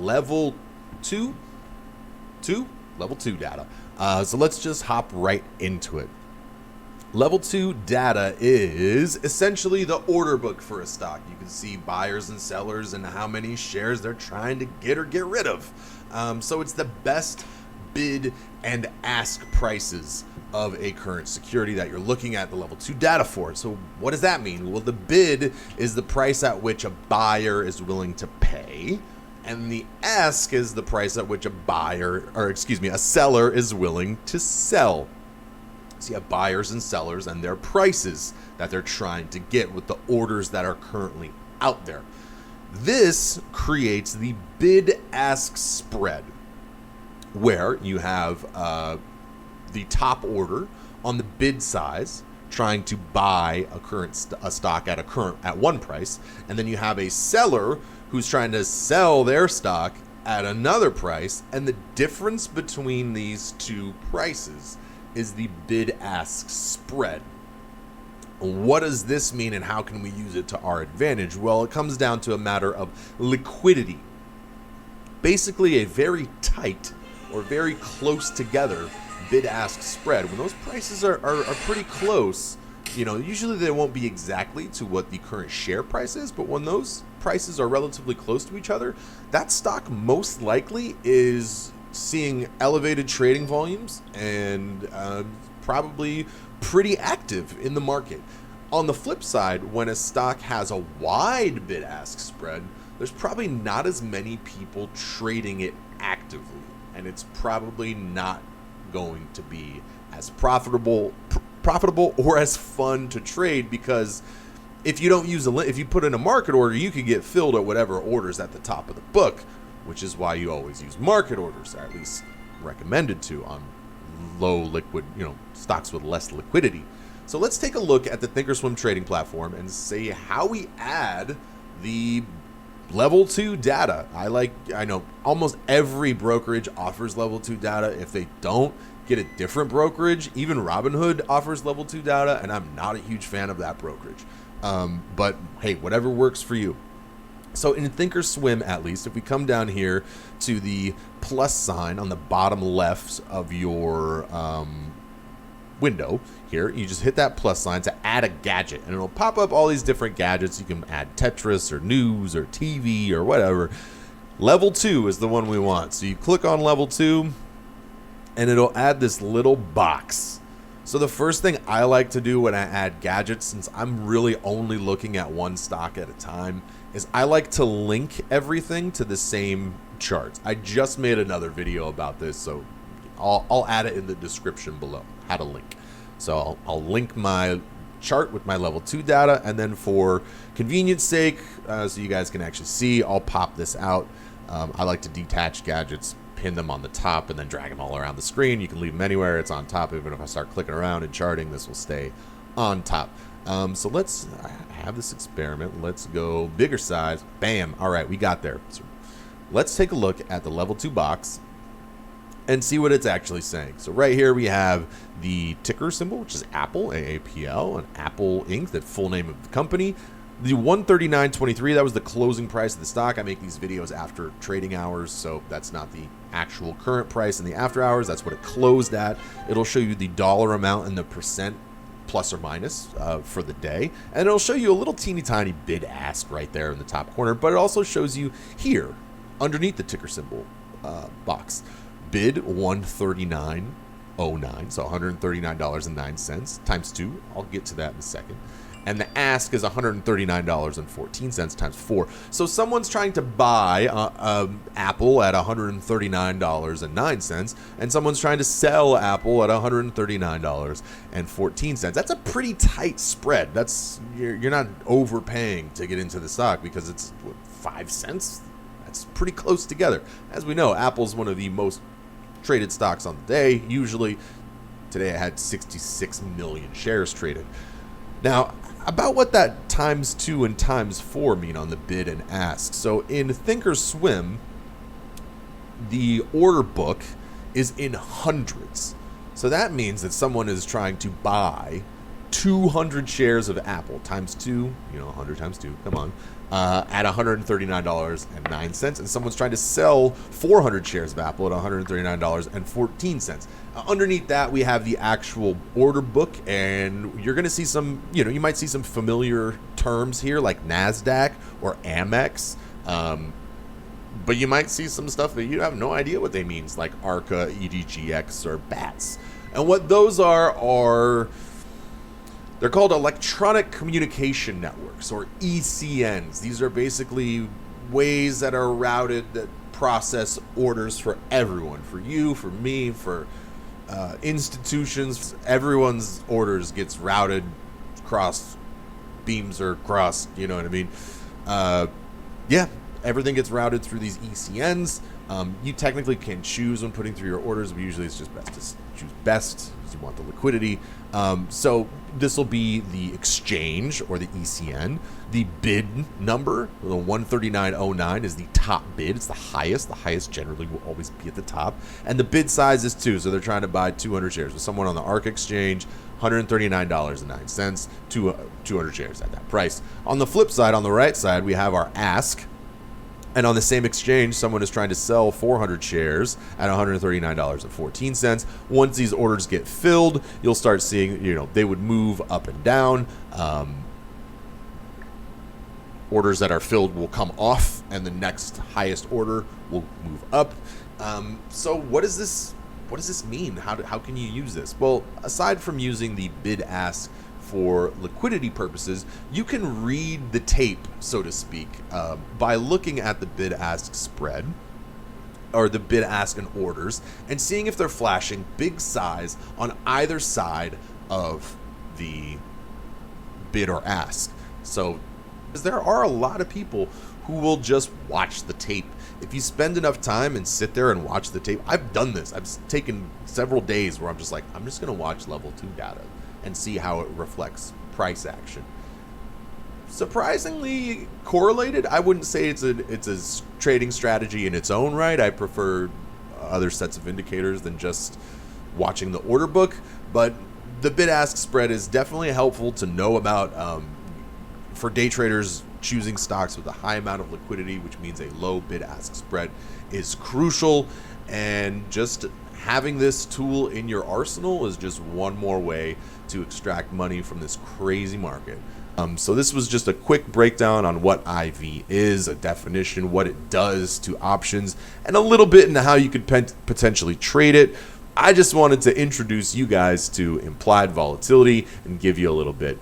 level 2 data. So let's just hop right into it. Level 2 data is essentially the order book for a stock. You can see buyers and sellers and how many shares they're trying to get or get rid of. So it's the best bid and ask prices of a current security that you're looking at the level 2 data for. So what does that mean? Well, the bid is the price at which a buyer is willing to pay, and the ask is the price at which a seller is willing to sell. So you have buyers and sellers and their prices that they're trying to get with the orders that are currently out there. This creates the bid-ask spread, where you have the top order on the bid size trying to buy a stock at one price, and then you have a seller who's trying to sell their stock at another price, and the difference between these two prices is the bid-ask spread. What does this mean, and how can we use it to our advantage? Well, it comes down to a matter of liquidity. Basically, a very tight or very close together bid-ask spread. When those prices are pretty close, usually they won't be exactly to what the current share price is, but when those prices are relatively close to each other, that stock most likely is seeing elevated trading volumes and probably pretty active in the market. On the flip side, when a stock has a wide bid-ask spread, there's probably not as many people trading it actively, and it's probably not going to be as profitable or as fun to trade, because if you don't use if you put in a market order, you could get filled at whatever orders at the top of the book, which is why you always use market orders, or at least recommended to, on low liquid, stocks with less liquidity. So let's take a look at the thinkorswim trading platform and see how we add the level 2 data. I know almost every brokerage offers level 2 data. If they don't, get a different brokerage. Even Robinhood offers level 2 data, and I'm not a huge fan of that brokerage. But hey, whatever works for you. So in thinkorswim, at least, if we come down here to the plus sign on the bottom left of your window here, you just hit that plus sign to add a gadget, and it'll pop up all these different gadgets. You can add Tetris or news or TV or whatever. Level 2 is the one we want. So you click on level 2 and it'll add this little box. So the first thing I like to do when I add gadgets, since I'm really only looking at one stock at a time, is I like to link everything to the same charts. I just made another video about this, so I'll add it in the description below, how to link. So I'll link my chart with my level 2 data, and then for convenience sake, so you guys can actually see, I'll pop this out. I like to detach gadgets, pin them on the top, and then drag them all around the screen. You can leave them anywhere, it's on top. Even if I start clicking around and charting, this will stay on top. So let's have this experiment. Let's go bigger size. Bam. All right, we got there. So let's take a look at the level 2 box and see what it's actually saying. So right here we have the ticker symbol, which is Apple, AAPL, and Apple Inc., the full name of the company. The 139.23, that was the closing price of the stock. I make these videos after trading hours, so that's not the actual current price in the after hours. That's what it closed at. It'll show you the dollar amount and the percent plus or minus for the day. And it'll show you a little teeny tiny bid ask right there in the top corner, but it also shows you here underneath the ticker symbol box, bid 139.09, so $139.09 times 2. I'll get to that in a second. And the ask is $139.14 times 4. So someone's trying to buy Apple at $139.09, and someone's trying to sell Apple at $139.14. That's a pretty tight spread. That's you're not overpaying to get into the stock, because it's 5 cents. That's pretty close together. As we know, Apple's one of the most traded stocks on the day. Usually, today I had 66 million shares traded. Now, about what that times 2 and times 4 mean on the bid and ask. So in thinkorswim, the order book is in hundreds. So that means that someone is trying to buy 200 shares of Apple times 2, 100 times 2, come on, at $139.09, and someone's trying to sell 400 shares of Apple at $139.14. Underneath that, we have the actual order book, and you're going to see some, you might see some familiar terms here like NASDAQ or Amex, but you might see some stuff that you have no idea what they mean, like ARCA, EDGX, or BATS. And what those are they're called electronic communication networks, or ECNs. These are basically ways that are routed that process orders for everyone, for you, for me, for institutions. Everyone's orders gets routed across beams or across, you know what I mean? Everything gets routed through these ECNs. You technically can choose when putting through your orders, but usually it's just best to choose best because you want the liquidity. So this will be the exchange, or the ECN. The bid number, the 139.09, is the top bid. It's the highest. The highest generally will always be at the top. And the bid size is 2, so they're trying to buy 200 shares. With someone on the ARC exchange, $139.09, 200 shares at that price. On the flip side, on the right side, we have our ask. And on the same exchange, someone is trying to sell 400 shares at $139.14. Once these orders get filled, you'll start seeing, they would move up and down. Orders that are filled will come off, and the next highest order will move up. So what does this mean? How can you use this? Well, aside from using the bid-ask for liquidity purposes, you can read the tape, so to speak, by looking at the bid-ask spread, or the bid-ask and orders, and seeing if they're flashing big size on either side of the bid or ask. So, because there are a lot of people who will just watch the tape. If you spend enough time and sit there and watch the tape, I've done this. I've taken several days where I'm just going to watch level 2 data and see how it reflects price action. Surprisingly correlated. I wouldn't say it's a trading strategy in its own right. I prefer other sets of indicators than just watching the order book, but the bid-ask spread is definitely helpful to know about for day traders. Choosing stocks with a high amount of liquidity, which means a low bid-ask spread, is crucial, and just having this tool in your arsenal is just one more way to extract money from this crazy market. So this was just a quick breakdown on what IV is, a definition, what it does to options, and a little bit into how you could potentially trade it. I just wanted to introduce you guys to implied volatility and give you a little bit